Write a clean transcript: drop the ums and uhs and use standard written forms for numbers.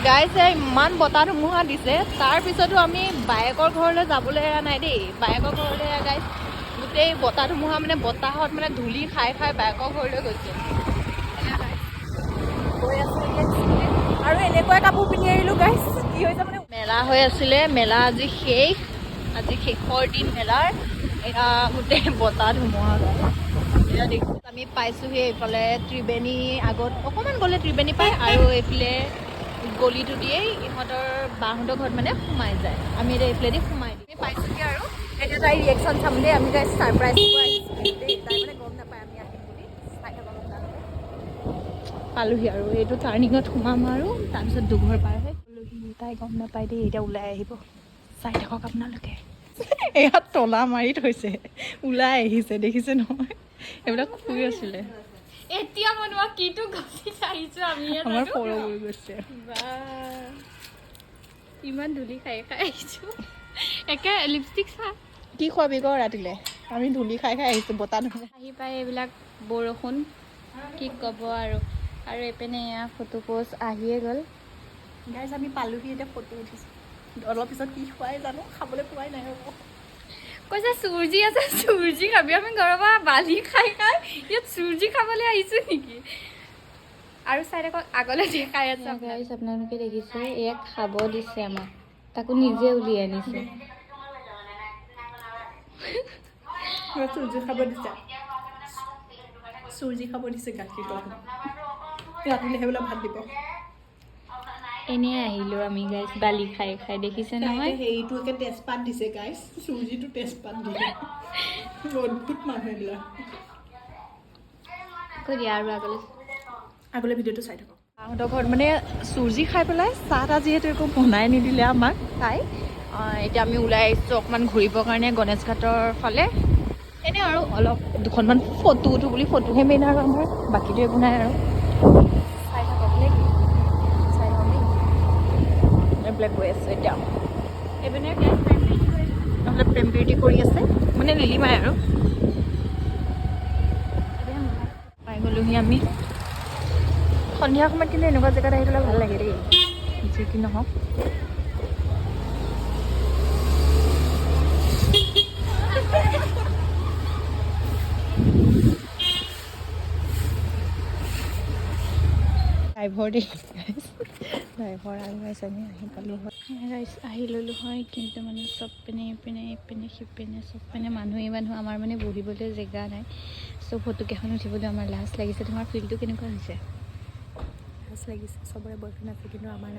গাইছে ইমান বতাহ ধুমুহা দিছে তাৰ পিছতো আমি বায়েকৰ ঘৰলৈ যাবলৈ এৰা নাই দেই বায়েকৰ ঘৰলৈ এৰা গাইছ গোটেই বতাহ ধুমুহা মানে বতাহত মানে ধূলি খাই খাই বায়েকৰ ঘৰলৈ গৈছে গৈ আছো আৰু এনেকুৱা কাপোৰ পিন্ধি আহিলোঁ গাইছ কি হৈছে মানে মেলা হৈ আছিলে মেলা আজি শেষৰ দিন মেলাৰ এয়া গোটেই বতাহ ধুমুহা এয়া দেখিছোঁ আমি পাইছোঁহি এইফালে ত্ৰিবেণী আগত অকণমান গ'লে ত্ৰিবেণী পায় আৰু এইফালে গলিটো দিয়েই ইহঁতৰ বাহঁতৰ ঘৰত মানে সোমাই যায় আমি এতিয়া এইফালেদি সোমাই দিওঁ আমি পাইছোঁহি আৰু এতিয়া তাই ৰিয়েকশ্যন চাম দেই আমি তাই ছাৰপ্ৰাইজ দিব আহিছোঁ দেই তাই মানে গম নাপায় আমি আহিম বুলি চাই থাকক আপোনালোকে পালোহি আৰু এইটো টাৰ্ণিঙত সোমাম আৰু তাৰপিছত দুঘৰ পাৰ হৈ পালোহি তাই গম নাপায় দেই এতিয়া ওলাই আহিব চাই থাকক আপোনালোকে এয়া তলা মাৰি থৈছে ওলাই আহিছে দেখিছে নহয় এইবিলাক শুই আছিলে এতিয়া মনোৱা কিটো গছি আহিছো আমি আমাৰ পৰ গৈ গৈছে ইমান ধূলি খাই খাই আহিছো একে লিপষ্টিক চা কি খোৱাবি ক ৰাতিলে আমি ধূলি খাই খাই আহিছোঁ বতাহ ধুমুহা আহি পাই এইবিলাক বৰষুণ কি ক'ব আৰু এইপিনে এয়া ফটো পোষ্ট আহিয়ে গ'ল গাইজ আমি পালোহি এতিয়া ফটো উঠিছোঁ অলপ পিছত কি খুৱাই জানো খাবলৈ পোৱাই নাই ৰ'ব কৈছে চুজি আছে চুজি খাবি আমি ঘৰৰ পৰা বালি খাই খাই ইয়াত চুজি খাবলৈ আহিছোঁ নেকি আৰু চাই থাকক আগলৈ দেখাই আছে গাইজ আপোনালোকে দেখিছে এয়া খাব দিছে আমাক তাকো নিজে উলিয়াই আনিছে চুজি খাব দিছে চুজি খাব দিছে গাখীৰ ৰাতিলে সেইবিলাক ভাত দিব এনেই আহিলোঁ আমি গাইজ বালি খাই খাই দেখিছে নহয় হেৰিটো একে তেজপাত দিছে গাইজ চুজিটো তেজপাত দিছে অদ্ভুত মানুহ এইবিলাক কৈ দিয়া আৰু আগলৈ ভিডিঅ'টো চাই থাকক তাহঁতৰ ঘৰত মানে চুজি খাই পেলাই চাহ তাহ যিহেতু একো বনাই নিদিলে আমাক তাই এতিয়া আমি ওলাই আহিছোঁ অকণমান ঘূৰিবৰ কাৰণে গণেশ ঘাটৰ ফালে এনেই আৰু অলপ দুখনমান ফটো উঠো বুলি ফটোহে মেইন আৰু আমাৰ বাকীটো একো নাই আৰু চাই থাকক নে কি চাই থাকক দেই এইবিলাক গৈ আছে এতিয়া এইপিনে নহ'লে প্ৰেম বিউটি কৰি আছে মানে লিলিমাই আৰু পাই গ'লোহি আমি সন্ধিয়া সময়ত কিন্তু এনেকুৱা জেগাত আহি পেলাই ভাল লাগে দেই যি কি নহওক ড্ৰাইভৰ দেই ড্ৰাইভৰ আৰু গাইছে আমি আহি পালোঁ হয় আহি ল'লোঁ হয় কিন্তু মানে চব পিনে ইপিনে সিপিনে চব পিনে মানুহ আমাৰ মানে বহিবলৈ জেগা নাই চব ফটোকেইখন উঠিবলৈ আমাৰ লাজ লাগিছে তোমাৰ ফিলটো কেনেকুৱা হৈছে লাজ লাগিছে চবৰে বয়ফ্ৰেণ্ড আছে কিন্তু আমাৰ নাই